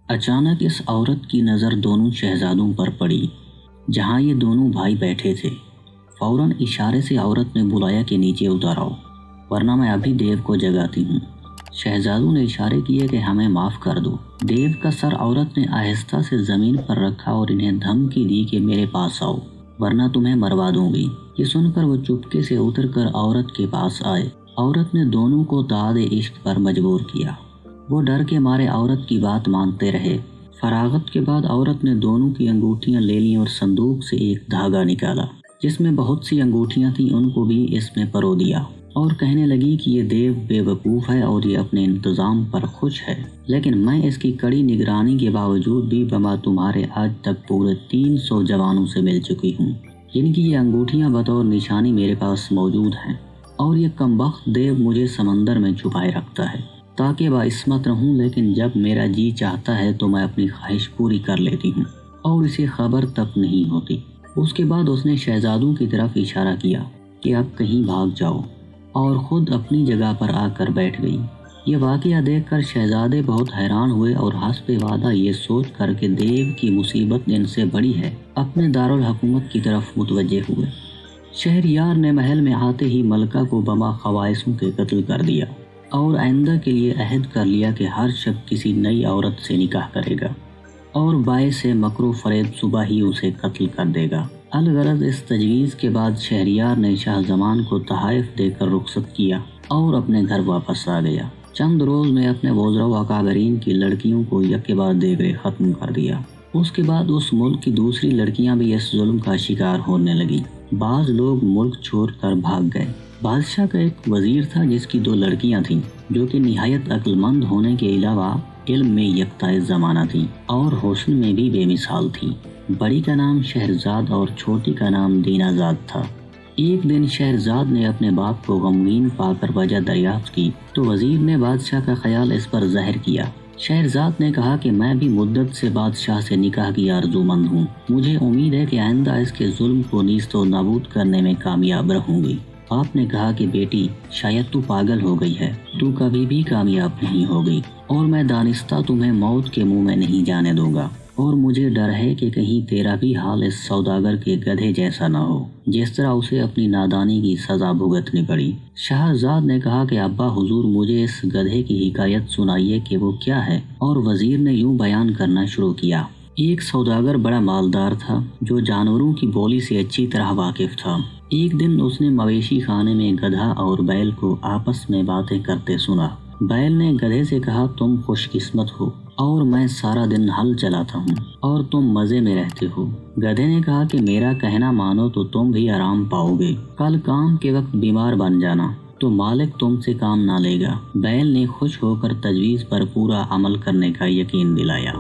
اچانک اس عورت کی نظر دونوں شہزادوں پر پڑی جہاں یہ دونوں بھائی بیٹھے تھے۔ فوراً اشارے سے عورت نے بلایا کہ نیچے اتر آؤ ورنہ میں ابھی دیو کو جگاتی ہوں۔ شہزادوں نے اشارے کیے کہ ہمیں معاف کر دو۔ دیو کا سر عورت نے آہستہ سے زمین پر رکھا اور انہیں دھمکی دی کہ میرے پاس آؤ ورنہ تمہیں مروا دوں گی۔ یہ سن کر وہ چپکے سے اتر کر عورت کے پاس آئے۔ عورت نے دونوں کو داد عشق پر مجبور کیا۔ وہ ڈر کے مارے عورت کی بات مانتے رہے۔ فراغت کے بعد عورت نے دونوں کی انگوٹھیاں لے لیں اور صندوق سے ایک دھاگا نکالا جس میں بہت سی انگوٹھیاں تھیں، ان کو بھی اس میں پرو دیا اور کہنے لگی کہ یہ دیو بے وقوف ہے اور یہ اپنے انتظام پر خوش ہے، لیکن میں اس کی کڑی نگرانی کے باوجود بھی بما تمہارے آج تک پورے 300 جوانوں سے مل چکی ہوں، جن کی یہ انگوٹھیاں بطور نشانی میرے پاس موجود ہیں، اور یہ کمبخت دیو مجھے سمندر میں چھپائے رکھتا ہے تاکہ باعصمت رہوں، لیکن جب میرا جی چاہتا ہے تو میں اپنی خواہش پوری کر لیتی ہوں اور اسے خبر تک نہیں ہوتی۔ اس کے بعد اس نے شہزادوں کی طرف اشارہ کیا کہ اب کہیں بھاگ جاؤ اور خود اپنی جگہ پر آ کر بیٹھ گئی۔ یہ واقعہ دیکھ کر شہزادے بہت حیران ہوئے اور حسب وعدہ یہ سوچ کر کہ دیو کی مصیبت ان سے بڑی ہے اپنے دارالحکومت کی طرف متوجہ ہوئے۔ شہریار نے محل میں آتے ہی ملکہ کو بما خواہشوں کے قتل کر دیا اور آئندہ کے لیے عہد کر لیا کہ ہر شب کسی نئی عورت سے نکاح کرے گا اور باعث مکر و فریب صبح ہی اسے قتل کر دے گا۔ الغرض اس تجویز کے بعد شہریار نے شاہ زمان کو تحائف دے کر رخصت کیا اور اپنے گھر واپس آ گیا۔ چند روز میں اپنے وزراء و اکابرین کی لڑکیوں کو یک کے بعد دیگرے ختم کر دیا۔ اس کے بعد اس ملک کی دوسری لڑکیاں بھی اس ظلم کا شکار ہونے لگی۔ بعض لوگ ملک چھوڑ کر بھاگ گئے۔ بادشاہ کا ایک وزیر تھا جس کی 2 لڑکیاں تھیں جو کہ نہایت عقل مند ہونے کے علاوہ علم میں یکتا زمانہ تھی اور حسن میں بھی بے مثال تھی۔ بڑی کا نام شہرزاد اور چھوٹی کا نام دینازاد تھا۔ ایک دن شہرزاد نے اپنے باپ کو غمگین پا کر وجہ دریافت کی تو وزیر نے بادشاہ کا خیال اس پر ظاہر کیا۔ شہرزاد نے کہا کہ میں بھی مدت سے بادشاہ سے نکاح کی آرزو مند ہوں، مجھے امید ہے کہ آئندہ اس کے ظلم کو نیست و نابود کرنے میں کامیاب رہوں گی۔ آپ نے کہا کہ بیٹی شاید تو پاگل ہو گئی ہے، تو کبھی بھی کامیاب نہیں ہوگی اور میں دانستہ تمہیں موت کے منہ میں نہیں جانے دوں گا، اور مجھے ڈر ہے کہ کہیں تیرا بھی حال اس سوداگر کے گدھے جیسا نہ ہو جس طرح اسے اپنی نادانی کی سزا بھگتنی پڑی۔ شہرزاد نے کہا کہ ابا حضور مجھے اس گدھے کی حکایت سنائیے کہ وہ کیا ہے، اور وزیر نے یوں بیان کرنا شروع کیا۔ ایک سوداگر بڑا مالدار تھا جو جانوروں کی بولی سے اچھی طرح واقف تھا۔ ایک دن اس نے مویشی خانے میں گدھا اور بیل کو آپس میں باتیں کرتے سنا۔ بیل نے گدھے سے کہا تم خوش قسمت ہو اور میں سارا دن ہل چلاتا ہوں اور تم مزے میں رہتے ہو۔ گدھے نے کہا کہ میرا کہنا مانو تو تم بھی آرام پاؤ گے، کل کام کے وقت بیمار بن جانا تو مالک تم سے کام نہ لے گا۔ بیل نے خوش ہو کر تجویز پر پورا عمل کرنے کا یقین دلایا۔